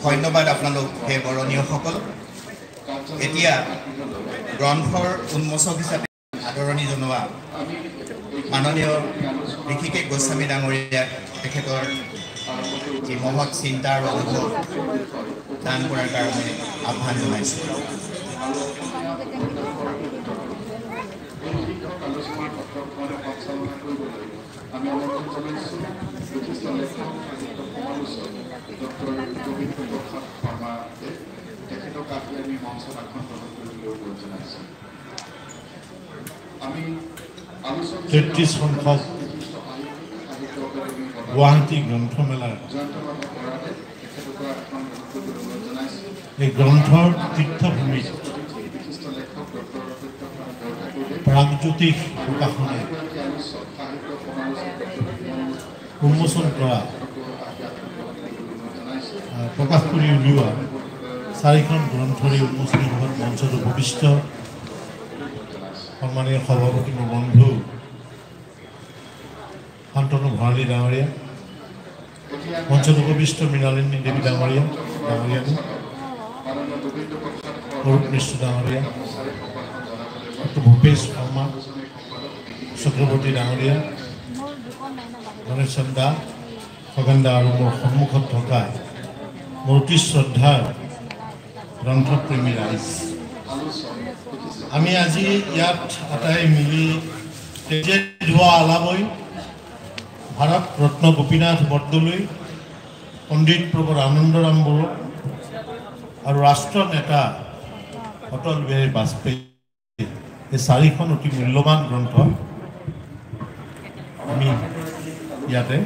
ধন্যবাদ আপোনালোক হে বৰণীয়সকল। এতিয়া গ্ৰন্থৰ উন্মোচক হিচাপে আদৰণি জনোৱা মাননীয় ঋষিকেশ গোস্বামী ডাঙৰীয়াক তেখেতৰ এই মহৎ চিন্তা আৰু অনুভৱ দান কৰাৰ কাৰণে আহ্বান জনাইছোঁ। আমি আমন্ত্ৰণ জানাইছো বিশিষ্ট লেখক সাহিত্য সমালোচক ডক্টৰ গোবিন্দ প্ৰসাদ শৰ্মাকে তেখেতক আহি আমি মঞ্চত আসন গ্ৰহণ কৰিবলৈ অনুৰোধ জনাইছো। আমি 33 সংখ্যক গুৱাহাটী গ্ৰন্থমেলাৰ এই গ্ৰন্থৰ তীৰ্থভূমিত প্ৰাগজ্যোতিষ প্ৰকাশনে উন্মোচন কৰা প্ৰকাশ কৰি উলিওৱা 4খন গ্ৰন্থৰে উন্মোচনী সভাত মঞ্চত উপবিষ্ট সন্মানীয় সভাপতি মোৰ বন্ধু শান্তনু ভঁৰালী ডাঙৰীয়া, মঞ্চত উপবিষ্ট মৃণালিনী দেৱী ডাঙৰীয়া, অৰূপ মিশ্ৰ ডাঙৰীয়া, ডক্টৰ ভূপেশ শৰ্মা চক্ৰৱৰ্তী ডাঙৰীয়া, গণেশ চন্দা খগেন্দা আৰু মোৰ সন্মুখত থকা মোৰ অতি শ্ৰদ্ধাৰ গ্ৰন্থপ্ৰেমী ৰাইজ, আমি আজি ইয়াত আটাই মিলি তেজে ধোৱা আলাবৈ ভাৰত ৰত্ন গোপীনাথ বৰদলৈ, পণ্ডিত প্ৰবৰ আনন্দৰাম বড়ো আৰু ৰাষ্ট্ৰ নেতা অটল বিহাৰী বাজপেয়ী এই 4খন অতি মূল্যৱান গ্ৰন্থ আমি ইয়াতে